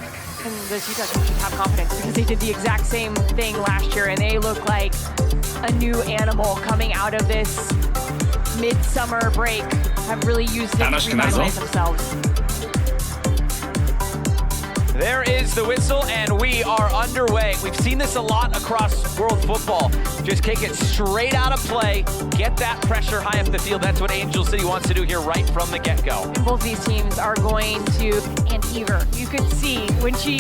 Charleston. And this Utah team should have confidence because they did the exact same thing last year and they look like a new animal coming out of this midsummer break. Have really used it to revitalize themselves. There is the whistle, and we are underway. We've seen this a lot across world football. Just kick it straight out of play, get that pressure high up the field. That's what Angel City wants to do here right from the get-go. Both these teams are going to, and Ever, you could see when she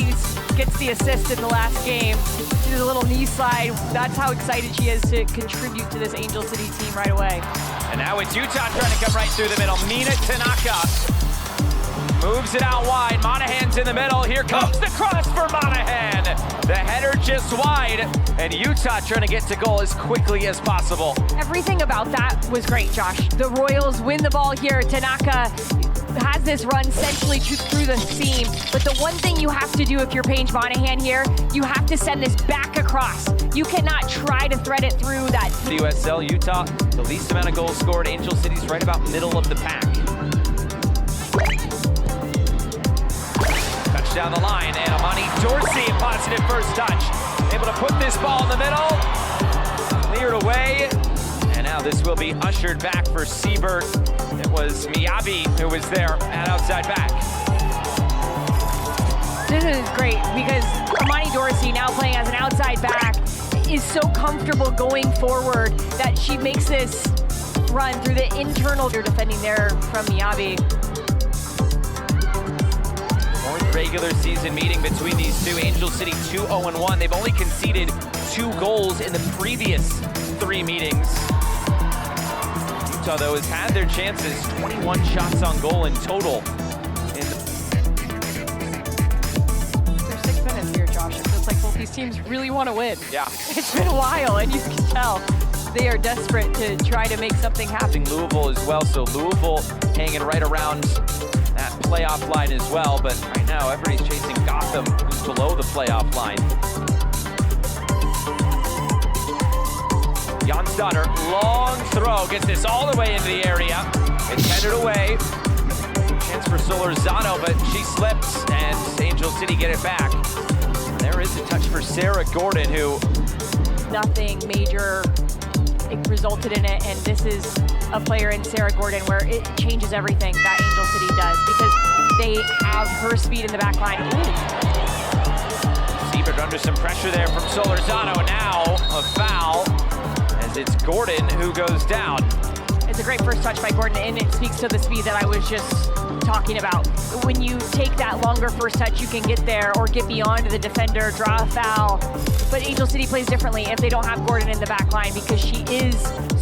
gets the assist in the last game, she did a little knee slide. That's how excited she is to contribute to this Angel City team right away. And now it's Utah trying to come right through the middle. Mina Tanaka moves it out wide. Monahan's in the middle. Here comes the cross for Monahan. The header just wide, and Utah trying to get to goal as quickly as possible. Everything about that was great, Josh. The Royals win the ball here. Tanaka has this run centrally through the seam, but the one thing you have to do if you're Paige Monahan here, you have to send this back across. You cannot try to thread it through that. NWSL, Utah, the least amount of goals scored. Angel City's right about middle of the pack. Down the line, and Amani Dorsey, positive first touch. Able to put this ball in the middle, cleared away, and now this will be ushered back for Siebert. It was Miyabi who was there at outside back. This is great because Amani Dorsey, now playing as an outside back, is so comfortable going forward that she makes this run through the internal. You're defending there from Miyabi. Regular season meeting between these two. Angel City 2-0-1. They've only conceded 2 goals in the previous 3 meetings. Utah, though, has had their chances. 21 shots on goal in total. There's 6 minutes here, Josh. It feels like both these teams really want to win. Yeah. It's been a while, and you can tell they are desperate to try to make something happen. Louisville as well, so Louisville hanging right around that playoff line as well, but right now everybody's chasing Gotham, who's below the playoff line. Jonsdottir, long throw, gets this all the way into the area. It's headed away. Chance for Solorzano, but she slips, and Angel City get it back. There is a touch for Sarah Gordon, who... Nothing major resulted in it, and this is a player in Sarah Gordon where it changes everything that Angel City does because they have her speed in the back line. Siebert under some pressure there from Solorzano, and now a foul as it's Gordon who goes down. It's a great first touch by Gordon, and it speaks to the speed that I was just talking about. When you take that longer first touch, you can get there or get beyond the defender, draw a foul. But Angel City plays differently if they don't have Gordon in the back line because she is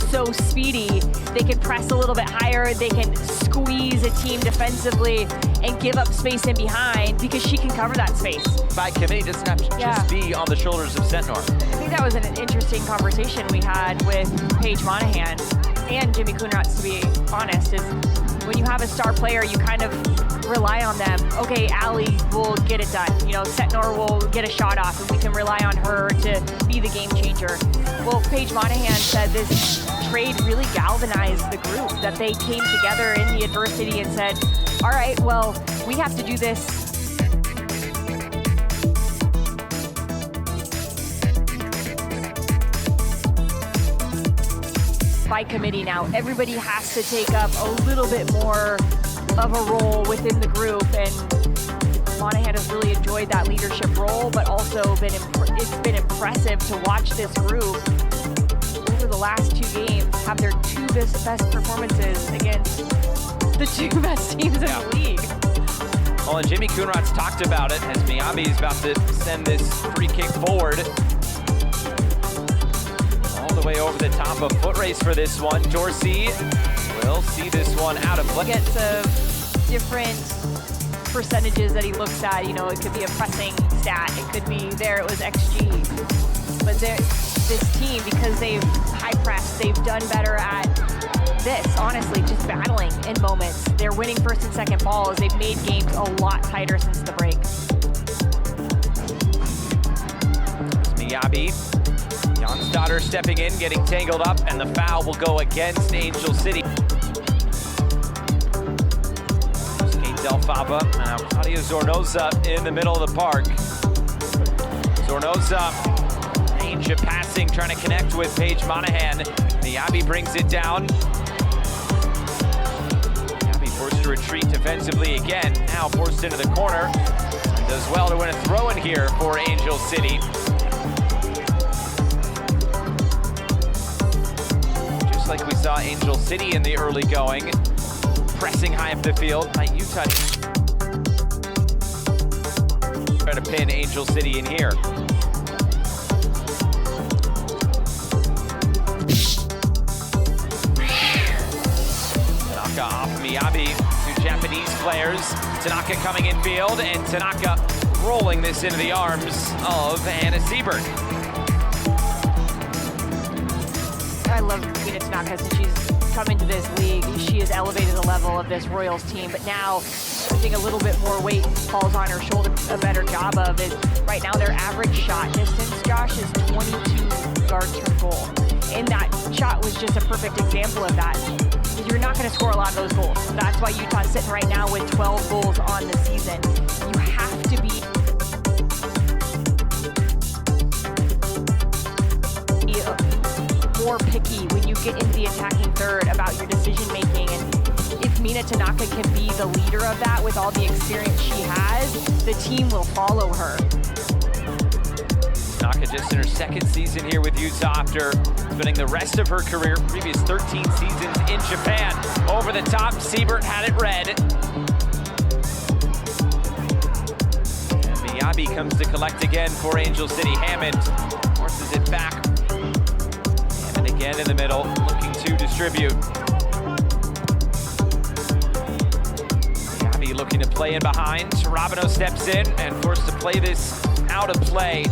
so speedy. They can press a little bit higher, they can squeeze a team defensively and give up space in behind because she can cover that space. By committee, doesn't have to just be on the shoulders of Sentnor. I think that was an interesting conversation we had with Paige Monahan and Jimmy Kuhnratz, to be honest, is when you have a star player, you kind of rely on them. Okay, Allie will get it done. You know, Sentnor will get a shot off, and we can rely on her to be the game changer. Well, Paige Monahan said this trade really galvanized the group, that they came together in the adversity and said, all right, well, we have to do this. By committee now, everybody has to take up a little bit more of a role within the group, and Monahan has really enjoyed that leadership role, but also it's been impressive to watch this group over the last 2 games have their 2 best performances against the 2 best teams in the league. Well, and Jimmy Kuhnratz talked about it as Miyabi is about to send this free kick forward. All the way over the top, a foot race for this one. Dorsey will see this one out of play. Gets different percentages that he looks at. You know, it could be a pressing stat. It could be there, it was XG. But this team, because they've high pressed, they've done better at this, honestly, just battling in moments. They're winning first and second balls. They've made games a lot tighter since the break. Miyabi. Jonsdottir stepping in, getting tangled up, and the foul will go against Angel City. Skates Del Faba, now Claudia Zornoza in the middle of the park. Zornoza, range of passing, trying to connect with Paige Monahan. Miyabi brings it down. Miyabi forced to retreat defensively again, now forced into the corner. And does well to win a throw-in here for Angel City. Just like we saw Angel City in the early going. Pressing high up the field by Utah. Try to pin Angel City in here. Tanaka off Miyabi, two Japanese players. Tanaka coming in field, and Tanaka rolling this into the arms of Anna Siebert. I love Mina Tanaka since she's come into this league. She has elevated the level of this Royals team, but now I think a little bit more weight falls on her shoulder. A better job of it. Right now their average shot distance, Josh, is 22 yards from goal. And that shot was just a perfect example of that. You're not going to score a lot of those goals. That's why Utah's sitting right now with 12 goals on the season. You have to be more picky when you get into the attacking third about your decision making. And if Mina Tanaka can be the leader of that with all the experience she has, the team will follow her. Tanaka just in her second season here with Utah after spending the rest of her career, previous 13 seasons in Japan. Over the top, Siebert had it red. And Miyabi comes to collect again for Angel City. Hammond forces it back. Again in the middle, looking to distribute. Miyabi looking to play in behind. Robino steps in and forced to play this out of play.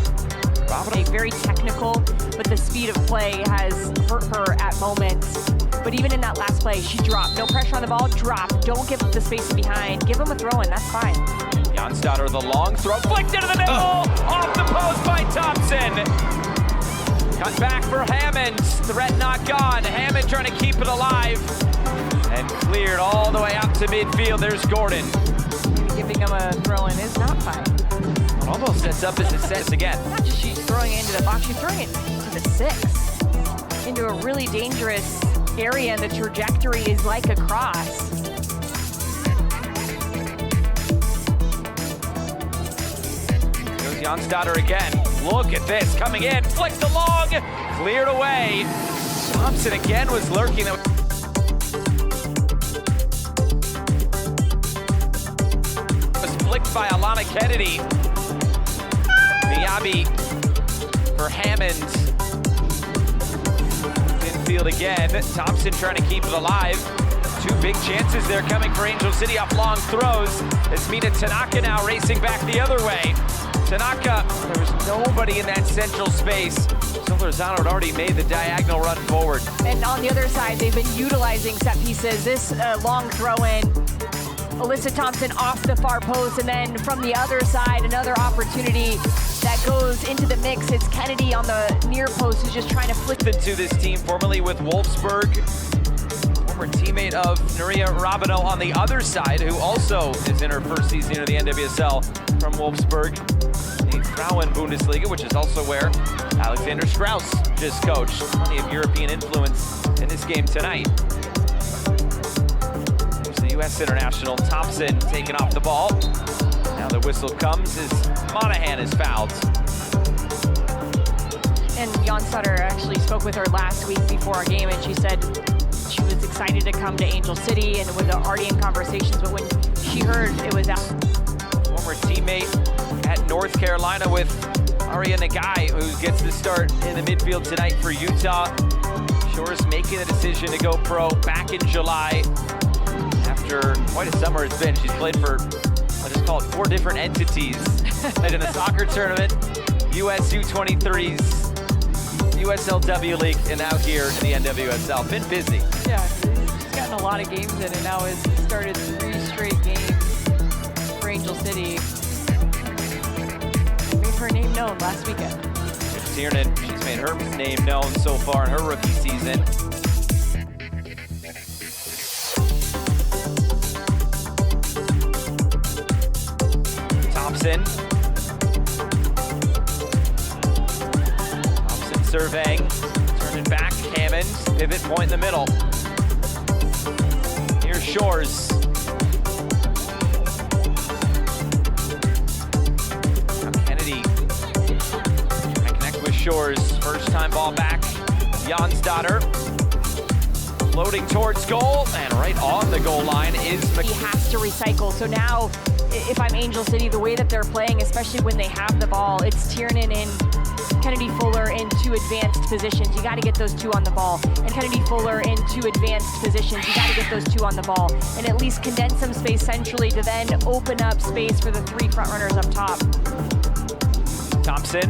Robino very technical, but the speed of play has hurt her at moments. But even in that last play, she dropped. No pressure on the ball, drop. Don't give up the space behind. Give them a throw-in, that's fine. Jonsdottir, the long throw, flicked into the middle, off the post by Thompson. Cut back for Hammond, threat not gone. Hammond trying to keep it alive. And cleared all the way out to midfield. There's Gordon. Giving him a throw-in is not fine. It almost sets up as it sets again. Not just she's throwing it into the box, she's throwing it to the 6. Into a really dangerous area, and the trajectory is like a cross. Goes Jonsdottir again. Look at this, coming in, flicked along, cleared away. Thompson again was lurking. Was flicked by Alana Kennedy. Miyabi for Hammond. Infield again, Thompson trying to keep it alive. Two big chances there coming for Angel City off long throws. It's Mina Tanaka now racing back the other way. Tanaka, there was nobody in that central space. Solorzano had already made the diagonal run forward. And on the other side, they've been utilizing set pieces. This long throw-in, Alyssa Thompson off the far post, and then from the other side, another opportunity that goes into the mix. It's Kennedy on the near post who's just trying to flick into this team, formerly with Wolfsburg. Former teammate of Nuria Robino on the other side, who also is in her first season of the NWSL from Wolfsburg. The Frauen Bundesliga, which is also where Alexander Strauss just coached. Plenty of European influence in this game tonight. There's the U.S. international Thompson taking off the ball. Now the whistle comes as Monahan is fouled. And Jonsdottir actually spoke with her last week before our game, and she said she was excited to come to Angel City and was already in conversations, but when she heard it was out. Former teammate at North Carolina with Aria Nagai, who gets the start in the midfield tonight for Utah. Shores making the decision to go pro back in July. After quite a summer it's been, she's played for, I'll just call it 4 different entities. Played in the soccer tournament, US U23s, USLW League, and now here in the NWSL. Been busy. Yeah, she's gotten a lot of games in, and now has started 3 straight games for Angel City. Made her name known last weekend. Tiernan, she's made her name known so far in her rookie season. Thompson. Thompson surveying, turning back, Hammond, pivot point in the middle. Here's Shores. Now Kennedy trying to connect with Shores. First time ball back, Jonsdottir. Floating towards goal, and right on the goal line is He has to recycle. So now, if I'm Angel City, the way that they're playing, especially when they have the ball, it's Tiernan and Kennedy Fuller in two advanced positions. You got to get those two on the ball. And Kennedy Fuller in two advanced positions. You got to get those two on the ball. And at least condense some space centrally to then open up space for the three front runners up top. Thompson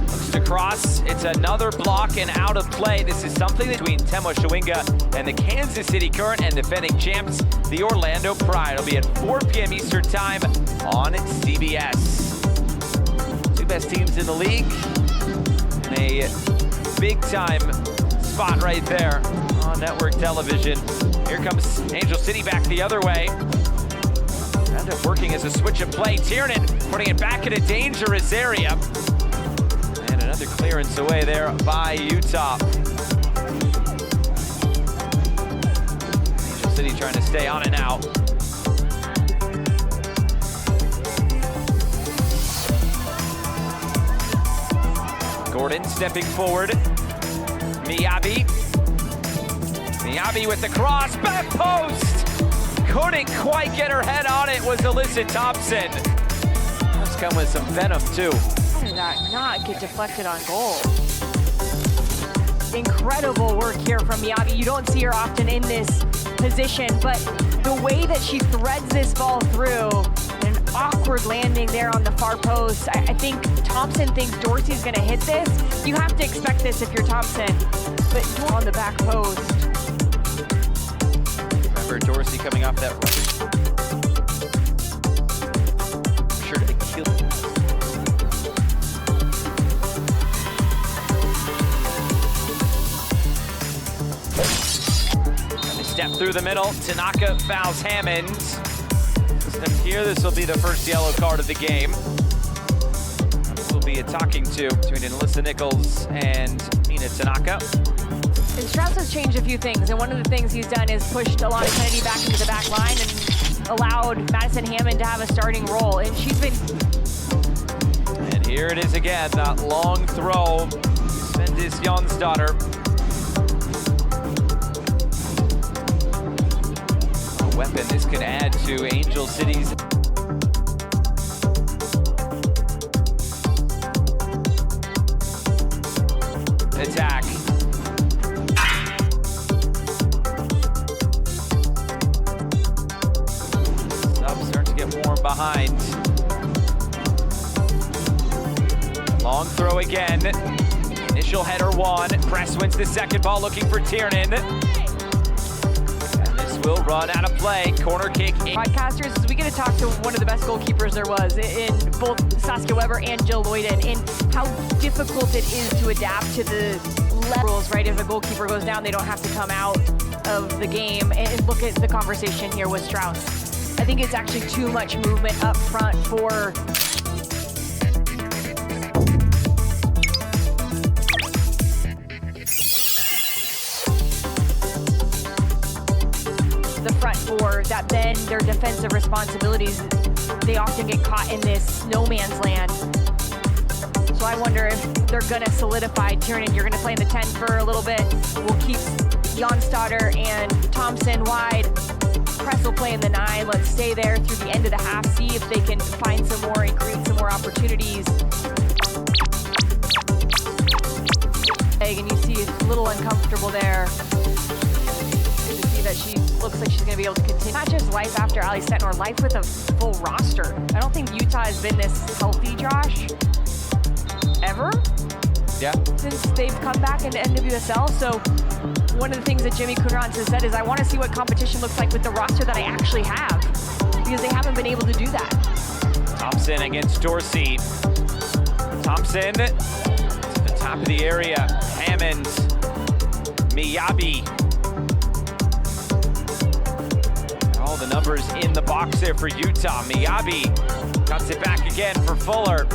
looks to cross. It's another block and out of play. This is something between Temo Shawinga and the Kansas City current and defending champs, the Orlando Pride. It'll be at 4 p.m. Eastern time on CBS. Two best teams in the league. And a big-time spot right there on network television. Here comes Angel City back the other way. End up working as a switch of play. Tiernan putting it back in a dangerous area. And another clearance away there by Utah. Angel City trying to stay on and out. Gordon stepping forward. Miyabi. Miyabi with the cross, back post! Couldn't quite get her head on it, was Alyssa Thompson. Must come with some venom too. How did that not get deflected on goal? Incredible work here from Miyabi. You don't see her often in this position, but the way that she threads this ball through, an awkward landing there on the far post. I think Thompson thinks Dorsey's gonna hit this. You have to expect this if you're Thompson, but on the back post. Remember Dorsey coming off that run. Sure to kill it. Step through the middle, Tanaka fouls Hammond. Step here, this will be the first yellow card of the game. This will be a talking to between Alyssa Nichols and Mina Tanaka. And Strauss has changed a few things, and one of the things he's done is pushed Alana Kennedy back into the back line and allowed Madison Hammond to have a starting role, and she's been... And here it is again, that long throw. Sendis Jonsdottir. Weapon this could add to Angel City's attack. Subs start to get warm behind. Long throw again. Initial header one. Press wins the second ball, looking for Tiernan. Will run out of play. Corner kick. Broadcasters, we get to talk to one of the best goalkeepers there was in both Saskia Weber and Jill Lloyden, and how difficult it is to adapt to the levels, right? If a goalkeeper goes down, they don't have to come out of the game. And look at the conversation here with Strauss. I think it's actually too much movement up front for the front four, that then their defensive responsibilities, they often get caught in this no man's land. So I wonder if they're gonna solidify Tiernan. You're gonna play in the 10 for a little bit. We'll keep Jonsdottir and Thompson wide. Press will play in the 9. Let's stay there through the end of the half, see if they can find some more and create some more opportunities. And you see it's a little uncomfortable there. That she looks like she's going to be able to continue. Not just life after Ali Setnor, life with a full roster. I don't think Utah has been this healthy, Josh, ever. Yeah. Since they've come back into NWSL. So one of the things that Jimmy Coonrans has said is, I want to see what competition looks like with the roster that I actually have, because they haven't been able to do that. Thompson against Dorsey. Thompson to the top of the area. Hammond. Miyabi. All the numbers in the box there for Utah. Miyabi Cuts it back again for Fuller.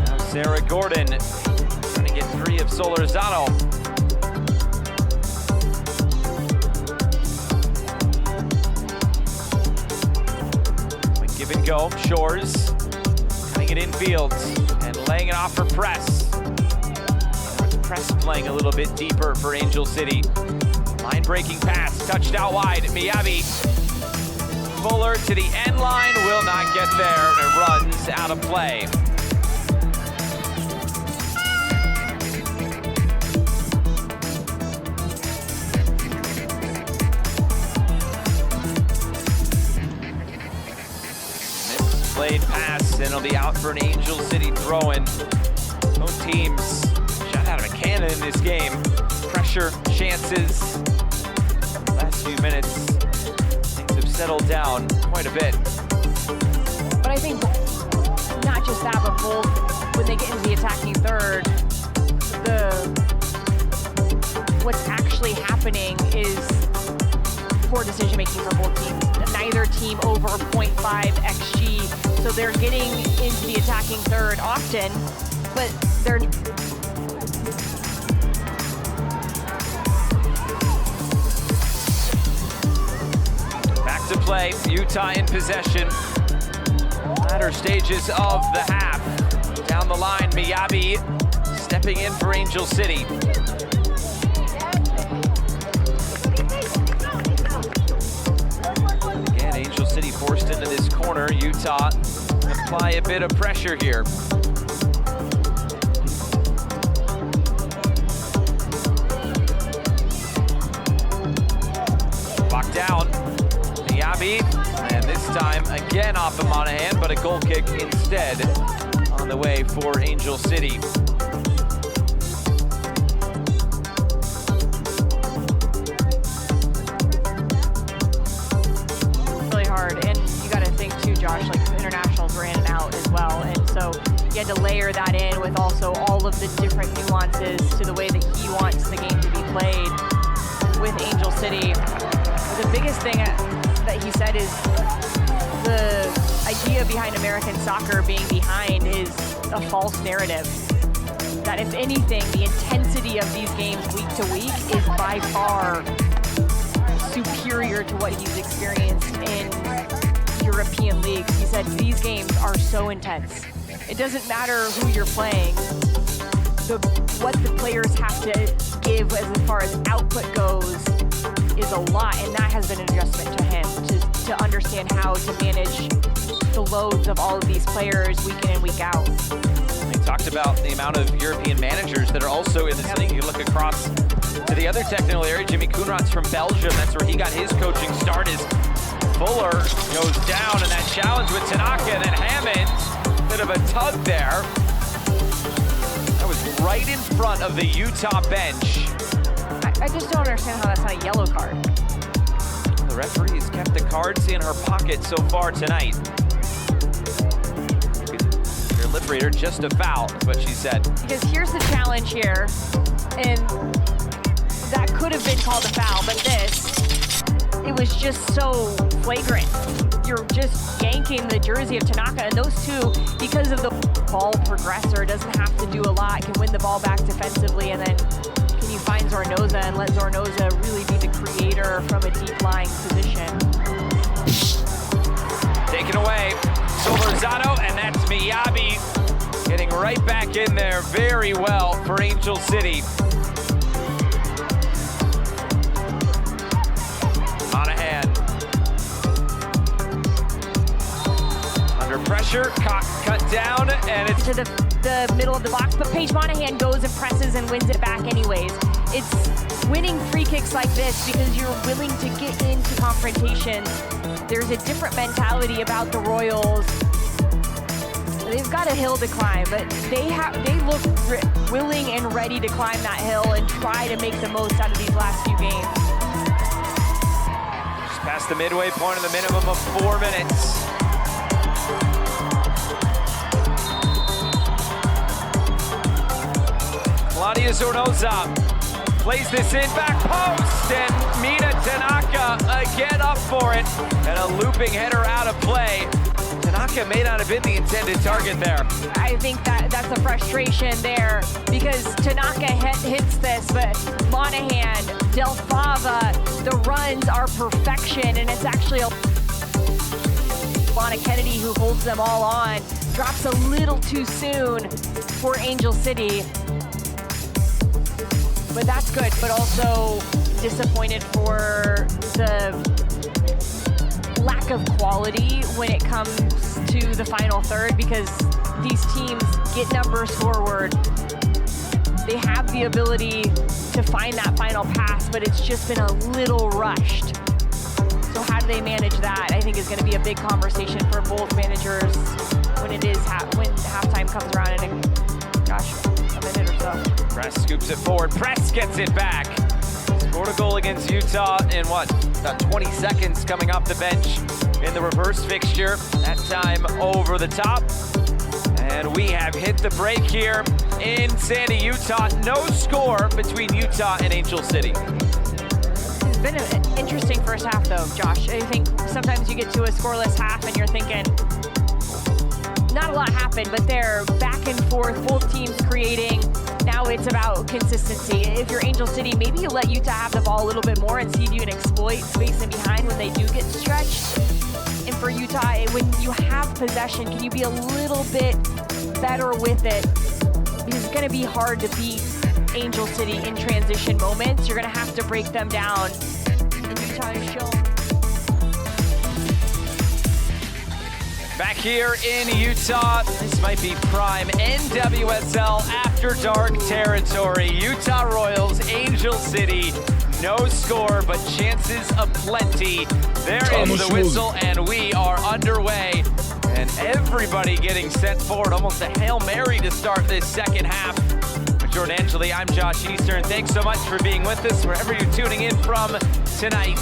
Now Sarah Gordon trying to get free of Solorzano. Give and go, Shores cutting it infield and laying it off for Press. Press playing a little bit deeper for Angel City. Line breaking pass, touched out wide. Miyabi. Fuller to the end line, will not get there, and it runs out of play. Misplayed pass, and it'll be out for an Angel City throw-in. Both teams shot out of a cannon in this game. Pressure, chances. Last few minutes, things have settled down quite a bit. But I think not just that, but both, when they get into the attacking third, what's actually happening is poor decision making for both teams. Neither team over 0.5 XG, so they're getting into the attacking third often, but they're back to play. Utah in possession. Latter stages of the half. Down the line, Miyabi stepping in for Angel City. Again, Angel City forced into this corner. Utah apply a bit of pressure here. Locked down. Miyabi, and this time again off of Monahan, but a goal kick instead on the way for Angel City. really hard, and you got to think too, Josh, like the internationals were in and out as well, and so you had to layer that in with also all of the different nuances to the way that he wants the game to be played with Angel City. The biggest thing that he said is the idea behind American soccer being behind is a false narrative. That if anything, the intensity of these games week to week is by far superior to what he's experienced in European leagues. He said these games are so intense. It doesn't matter who you're playing. What the players have to give as far as output goes is a lot, and that has been an adjustment to him to understand how to manage the loads of all of these players week in and week out. They talked about the amount of European managers that are also in this league. You look across to the other technical area. Jimmy Koenraad's from Belgium. That's where he got his coaching start. As Fuller goes down, and that challenge with Tanaka, and then Hammond, bit of a tug there. That was right in front of the Utah bench. I just don't understand how that's not a yellow card. The referee has kept the cards in her pocket so far tonight. Your lip reader, just a foul, is what she said. Because here's the challenge here, and that could have been called a foul, but it was just so flagrant. You're just yanking the jersey of Tanaka, and those two, because of the ball progressor, doesn't have to do a lot, can win the ball back defensively, and then can you find Zornoza and let Zornoza really be the creator from a deep lying position. Taken away, Solorzano, and that's Miyabi getting right back in there very well for Angel City. Monahan. Under pressure, cut down, and it's to the middle of the box, but Paige Monahan goes and presses and wins it back anyways. It's winning free kicks like this because you're willing to get into confrontations. There's a different mentality about the Royals. They've got a hill to climb, but they look willing and ready to climb that hill and try to make the most out of these last few games. Just past the midway point of the minimum of 4 minutes. Claudia Zornoza plays this in, back post, and Mina Tanaka again up for it, and a looping header out of play. Tanaka may not have been the intended target there. I think that's a frustration there because Tanaka hits this, but Monahan, Del Fava, the runs are perfection, and it's actually Lana Kennedy who holds them all on. Drops a little too soon for Angel City. But that's good, but also disappointed for the lack of quality when it comes to the final third, because these teams get numbers forward. They have the ability to find that final pass, but it's just been a little rushed. So how do they manage that? I think is going to be a big conversation for both managers when when halftime comes around in a minute or so. Press scoops it forward. Press gets it back. Scored a goal against Utah in what? About 20 seconds coming off the bench in the reverse fixture. That time over the top. And we have hit the break here in Sandy, Utah. No score between Utah and Angel City. It's been an interesting first half though, Josh. I think sometimes you get to a scoreless half and you're thinking, not a lot happened, but they're back and forth, both teams creating. Now it's about consistency. If you're Angel City, maybe you let Utah have the ball a little bit more and see if you can exploit space in behind when they do get stretched. And for Utah, when you have possession, can you be a little bit better with it? Because it's gonna be hard to beat Angel City in transition moments. You're gonna have to break them down. And Utah has shown. Back here in Utah, this might be prime NWSL After Dark territory. Utah Royals, Angel City, no score, but chances aplenty. There is the whistle, and we are underway. And everybody getting sent forward, almost a Hail Mary to start this second half. With Jordan Angeli, I'm Josh Eastern. Thanks so much for being with us, wherever you're tuning in from tonight.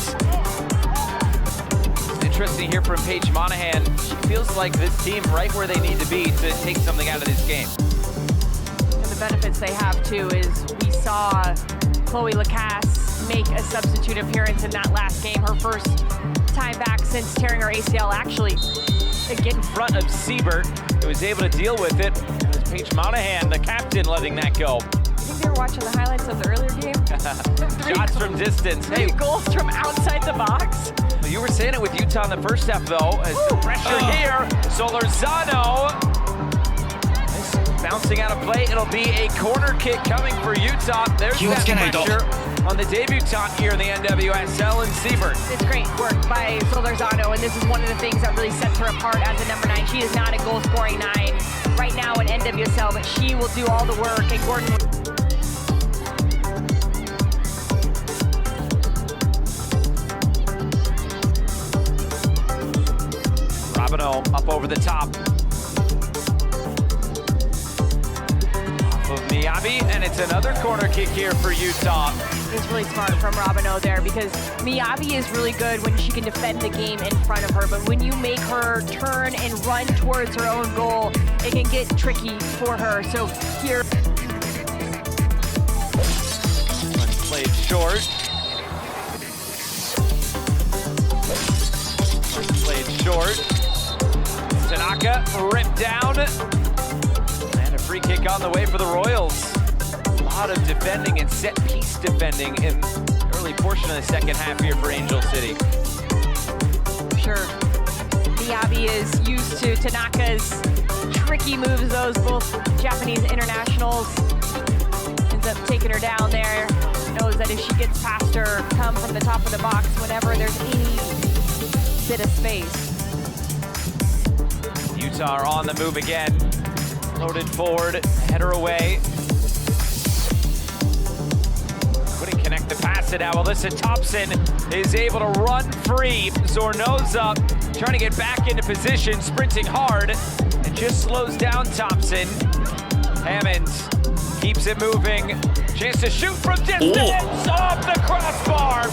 Interesting to hear from Paige Monahan. She feels like this team right where they need to be to take something out of this game. And the benefits they have too is we saw Chloe Lacasse make a substitute appearance in that last game, her first time back since tearing her ACL actually. Get in front of Siebert, who was able to deal with it. It was Paige Monahan, the captain, letting that go. I think they were watching the highlights of the earlier game. Shots from distance. Three goals from outside the box. Well, you were saying it with Utah in the first half, though. As the pressure here, Solorzano bouncing out of play. It'll be a corner kick coming for Utah. There's that pressure on the debutante here in the NWSL, and Siebert. It's great work by Solorzano, and this is one of the things that really sets her apart as a number 9. She is not a goal-scoring 9 right now in NWSL, but she will do all the work, and Gordon Robino up over the top. Off of Miyabi, and it's another corner kick here for Utah. It's really smart from Robino there, because Miyabi is really good when she can defend the game in front of her, but when you make her turn and run towards her own goal, it can get tricky for her. So here, played short. Played short. Tanaka ripped down. And a free kick on the way for the Royals. A lot of defending and set-piece defending in the early portion of the second half here for Angel City. Sure. Miyabi is used to Tanaka's tricky moves, those both Japanese internationals. Ends up taking her down there. Knows that if she gets past her, come from the top of the box whenever there's any bit of space. Utah are on the move again. Loaded forward, header away. Couldn't connect the pass to now. Alyssa Thompson is able to run free. Zornoza trying to get back into position, sprinting hard, and just slows down Thompson. Hammond keeps it moving. Chance to shoot from distance off the crossbar.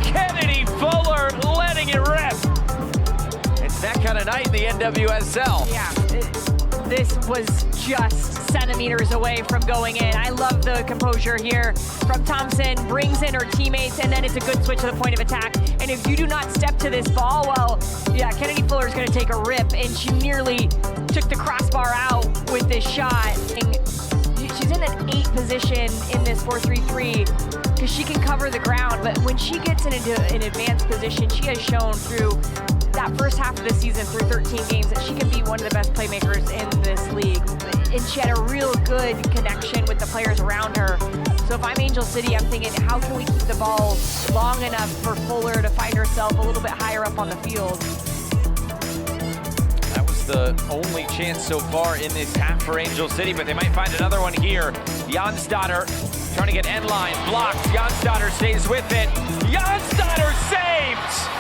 Kennedy Fuller letting it rip. It's that kind of night in the NWSL. Yeah, this was just centimeters away from going in. I love the composure here from Thompson, brings in her teammates, and then it's a good switch to the point of attack. And if you do not step to this ball, well, yeah, Kennedy Fuller's gonna take a rip, and she nearly took the crossbar out with this shot. And she's in an 8 position in this 4-3-3 because she can cover the ground, but when she gets into an advanced position, she has shown through that first half of the season, through 13 games, that she can be one of the best playmakers in this league. And she had a real good connection with the players around her. So if I'm Angel City, I'm thinking, how can we keep the ball long enough for Fuller to find herself a little bit higher up on the field? That was the only chance so far in this half for Angel City, but they might find another one here. Jansdotter trying to get end line, blocked. Jansdotter stays with it. Jansdotter saved!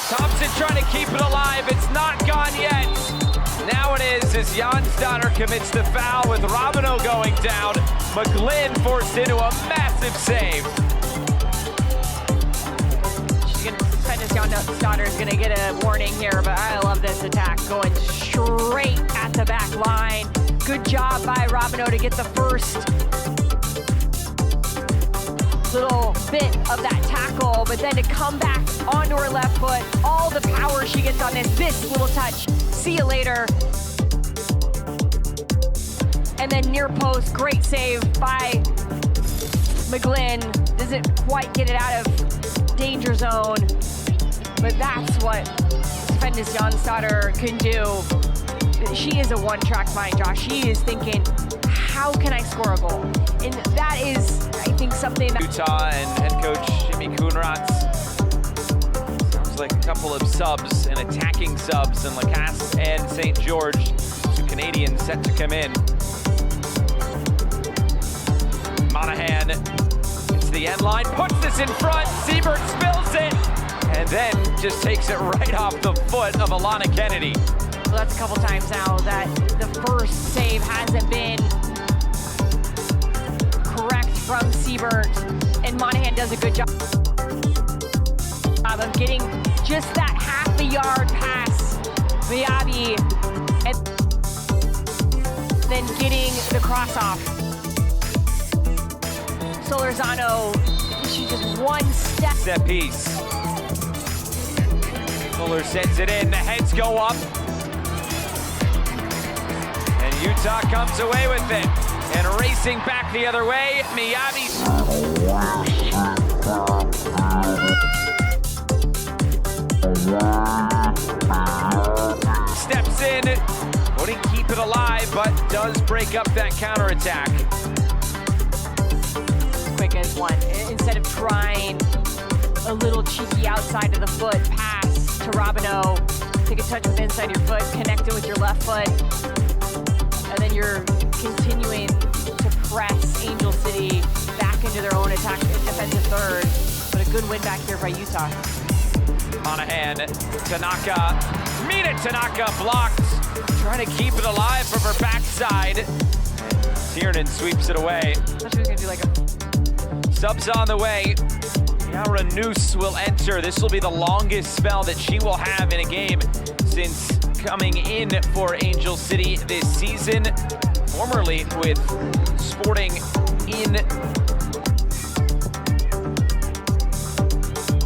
Thompson trying to keep it alive. It's not gone yet. Now it is as Jansdotter commits the foul with Robino going down. McGlynn forced into a massive save. Jansdotter is going to get a warning here, but I love this attack going straight at the back line. Good job by Robino to get the first little bit of that tackle, but then to come back onto her left foot, all the power she gets on this little touch. See you later. And then near post, great save by McGlynn. Doesn't quite get it out of danger zone, but that's what Fendis Jansdotter can do. She is a one-track mind, Josh. She is thinking, how can I score a goal? And that is, I think, something that Utah and head coach Jimmy Coonrotz. Sounds like a couple of subs and attacking subs in Lacasse and St. George. Two Canadians set to come in. Monahan gets the end line, puts this in front. Siebert spills it, and then just takes it right off the foot of Alana Kennedy. So that's a couple times now that the first save hasn't been correct from Siebert, and Monahan does a good job of getting just that half a yard past Viabi and then getting the cross off. Solorzano, she just one step. Set piece. Fuller sends it in, the heads go up. And Utah comes away with it. And racing back the other way, Miyabi steps in, wouldn't keep it alive, but does break up that counterattack. Quick as one. Instead of trying a little cheeky outside of the foot pass to Robino, take a touch with inside your foot, connect it with your left foot, and then you're continuing to press Angel City back into their own attack defensive third. But a good win back here by Utah. Monahan, Tanaka, Mina Tanaka blocked, trying to keep it alive from her backside. Tiernan sweeps it away. I thought she was gonna do like a subs on the way. Yara Noose will enter. This will be the longest spell that she will have in a game since coming in for Angel City this season. Formerly with Sporting in.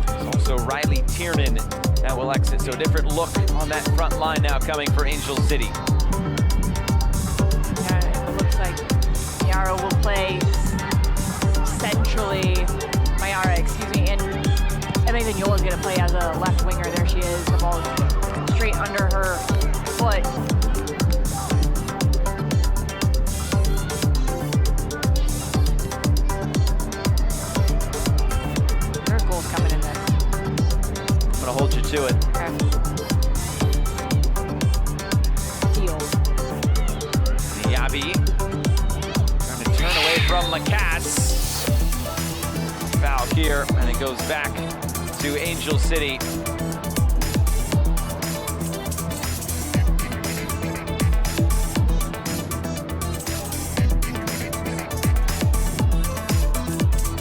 There's also Riley Tiernan that will exit. So a different look on that front line now coming for Angel City. Yeah, it looks like Mayara will play centrally. Mayara, excuse me, and Emma Vignola's gonna play as a left winger. There she is. The ball is straight under her foot. There's goals coming in there. I'm gonna hold you to it. Okay. Deal. Diaby trying to turn away from Lacasse. Foul here, and it goes back to Angel City.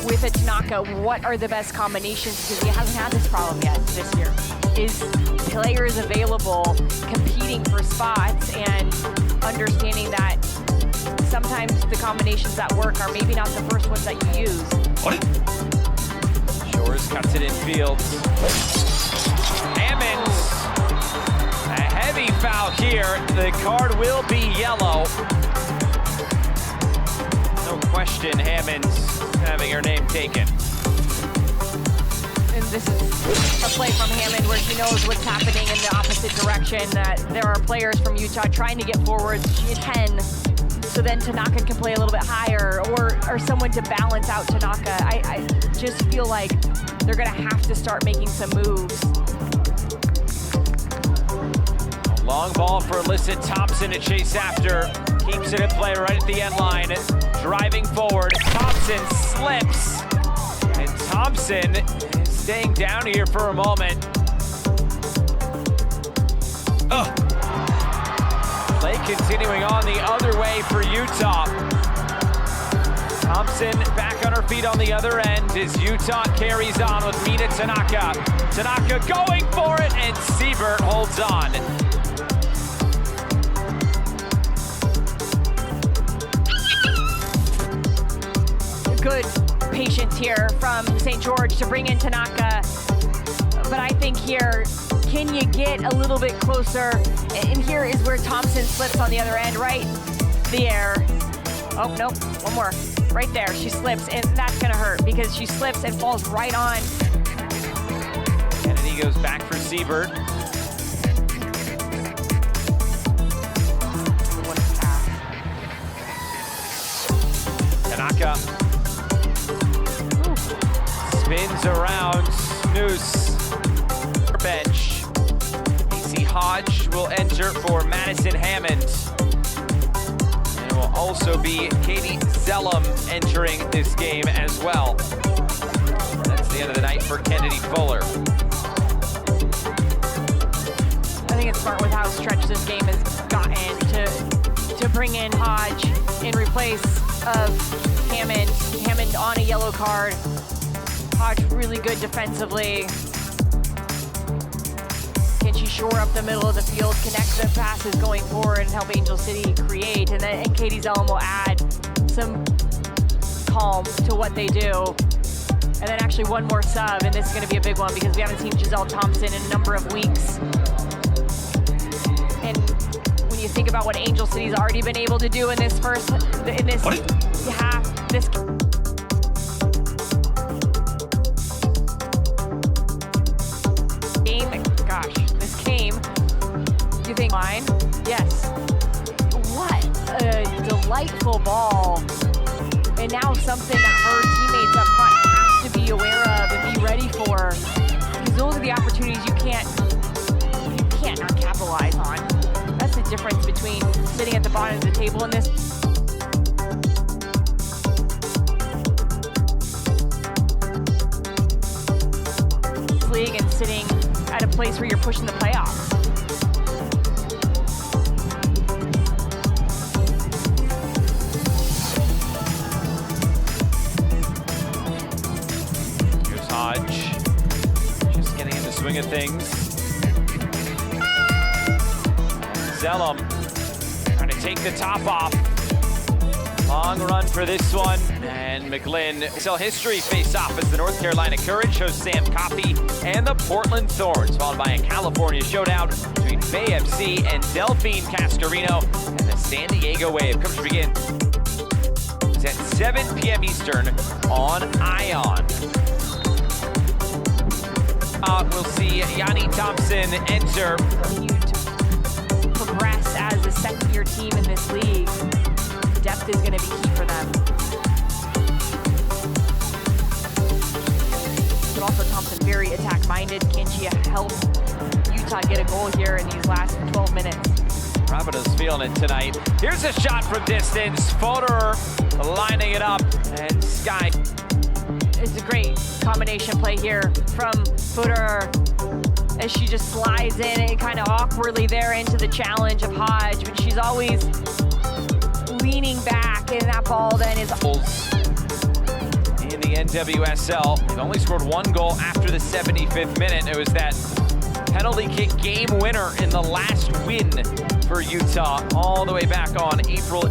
With a Tanaka, what are the best combinations? Because he hasn't had this problem yet this year. is players available, competing for spots, and understanding that sometimes the combinations that work are maybe not the first ones that you use. Shores cuts it in field. Hammonds, a heavy foul here. The card will be yellow. No question, Hammonds having her name taken. And this is a play from Hammond where she knows what's happening in the opposite direction, that there are players from Utah trying to get forward. She had 10, so then Tanaka can play a little bit higher, or someone to balance out Tanaka. I just feel like they're gonna have to start making some moves. Long ball for Alyssa Thompson to chase after. Keeps it in play right at the end line. Driving forward, Thompson slips. And Thompson is staying down here for a moment. Play continuing on the other way for Utah. Thompson back on her feet on the other end as Utah carries on with Mina Tanaka. Tanaka going for it, and Siebert holds on. Good patience here from St. George to bring in Tanaka. But I think here, can you get a little bit closer? And here is where Thompson slips on the other end, right there. Oh, nope, one more. Right there, she slips, and that's gonna hurt because she slips and falls right on. Kennedy goes back for Siebert. Tanaka spins around, Noose, bench. AC Hodge will enter for Madison Hammond. And it will also be Katie Zellum entering this game as well. That's the end of the night for Kennedy Fuller. I think it's smart with how stretched this game has gotten to bring in Hodge in replace of Hammond. Hammond on a yellow card. Hodge really good defensively. Can she shore up the middle of the field, connect the passes going forward, and help Angel City create? And Katie Zellum will add some calm to what they do. And then actually one more sub, and this is gonna be a big one because we haven't seen Giselle Thompson in a number of weeks. And when you think about what Angel City's already been able to do in this half, this game, gosh, this game, you think line? Yes. What a delightful ball. And now something that her teammates up front have to be aware of and be ready for. Because those are the opportunities you can't not capitalize on. That's the difference between sitting at the bottom of the table in this league and sitting at a place where you're pushing the playoffs. Here's Hodge, just getting in the swing of things. Zellum trying to take the top off. Long run for this one, and McGlynn. NWSL history face-off as the North Carolina Courage hosts Sam Coffey and the Portland Thorns, followed by a California showdown between Bay FC and Delphine Cascarino and the San Diego Wave. Coverage begins at 7 p.m. Eastern on ION. We'll see Yanni Thompson enter. Progress as a second-year team in this league. Depth is going to be key for them. But also Thompson very attack-minded. Can she help Utah get a goal here in these last 12 minutes? Rapido's feeling it tonight. Here's a shot from distance. Foderer lining it up, and Sky. It's a great combination play here from Foderer as she just slides in and kind of awkwardly there into the challenge of Hodge, but she's always leaning back, and that ball then is in the NWSL. They've only scored one goal after the 75th minute. It was that penalty kick game winner in the last win for Utah, all the way back on April.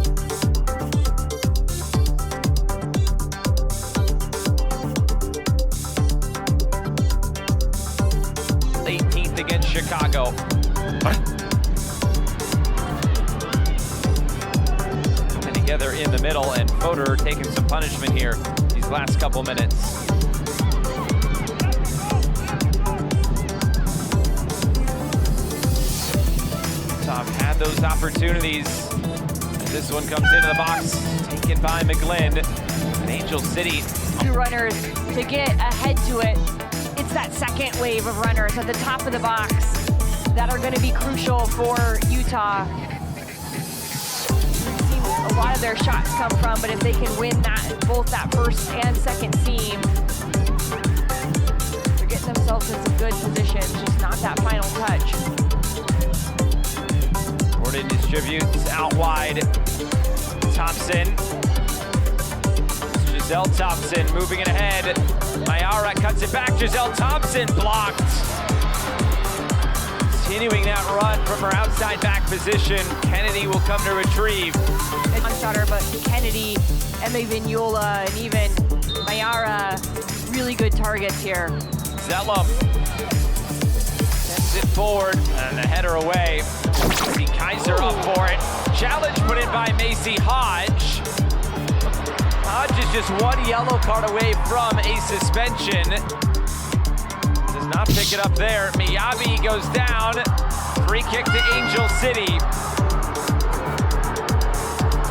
Against Chicago. Coming together in the middle, and Fodor taking some punishment here these last couple minutes. Top had those opportunities. This one comes into the box, taken by McGlynn. And Angel City. 2 runners to get ahead to it. It's that second wave of runners at the top of the box that are going to be crucial for Utah. We've seen a lot of their shots come from, but if they can win that, both that first and second seam, they're getting themselves in some good positions, just not that final touch. Gordon distributes out wide. Thompson. Giselle Thompson moving it ahead. Mayara cuts it back. Giselle Thompson blocked. Continuing that run from her outside back position. Kennedy will come to retrieve. Starter, but Kennedy, Emma Vignola, and even Mayara, really good targets here. Zellum sends it forward and the header away. See Kaiser up for it. Challenge put in by Macy Hodge. Hodge is just 1 yellow card away from a suspension. Does not pick it up there. Miyabi goes down. Free kick to Angel City.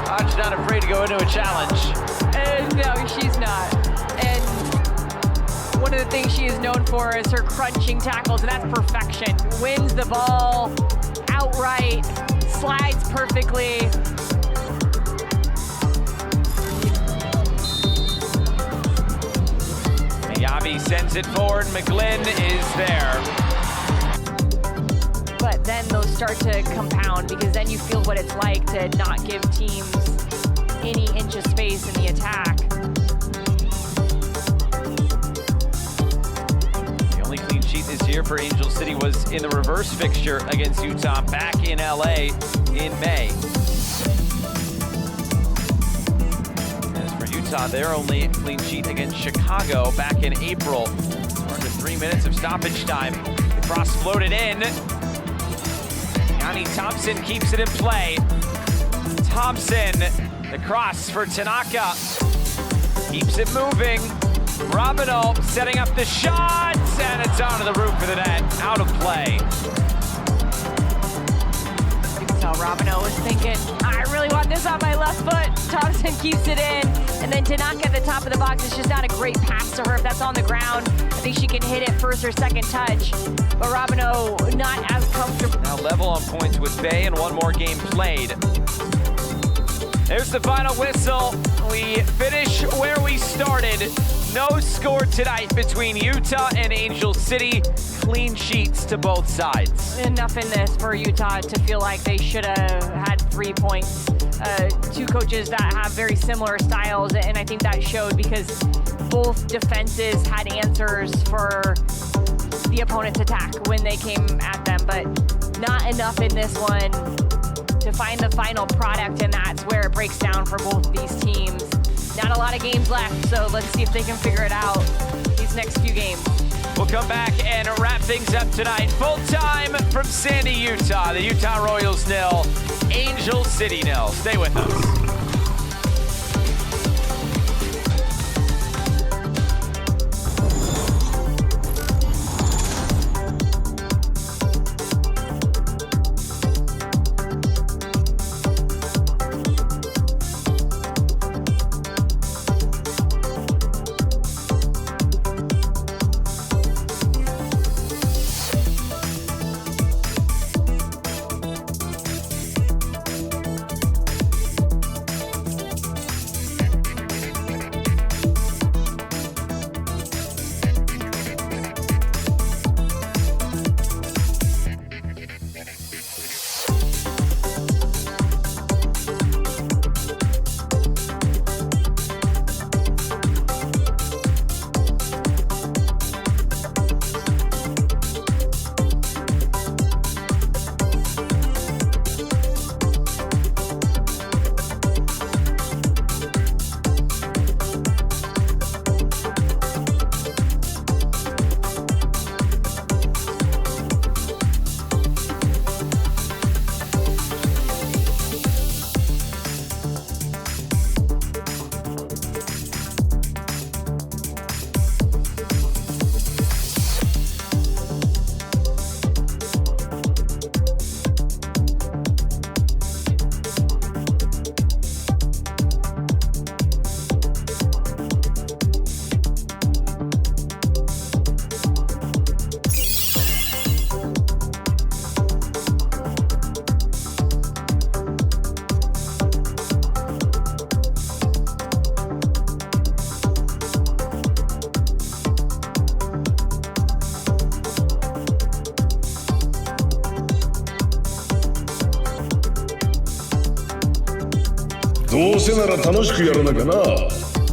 Hodge not afraid to go into a challenge. No, she's not. And one of the things she is known for is her crunching tackles, and that's perfection. Wins the ball outright, slides perfectly. Miyabi sends it forward. McGlynn is there. But then those start to compound, because then you feel what it's like to not give teams any inch of space in the attack. The only clean sheet this year for Angel City was in the reverse fixture against Utah back in LA in May. As for Utah, their only clean sheet against Chicago back in April. Under 3 minutes of stoppage time. The cross floated in. Yanni Thompson keeps it in play. Thompson, the cross for Tanaka. Keeps it moving. Robino setting up the shot, and it's onto the roof of the net. Out of play. You can tell Robino was thinking, I really want this on my left foot. Thompson keeps it in. And then Tanaka at the top of the box, it's just not a great pass to her. If that's on the ground, I think she can hit it first or second touch. But Robino not as comfortable. Now level on points with Bay and 1 more game played. There's the final whistle. We finish where we started. No score tonight between Utah and Angel City. Clean sheets to both sides. Enough in this for Utah to feel like they should have had 3 points. 2 coaches that have very similar styles, and I think that showed because both defenses had answers for the opponent's attack when they came at them, but not enough in this one to find the final product, and that's where it breaks down for both of these teams. Not a lot of games left, so let's see if they can figure it out these next few games. We'll come back and wrap things up tonight. Full time from Sandy, Utah. The Utah Royals 0, Angel City 0. Stay with us. どうせなら楽しくやらなきゃな。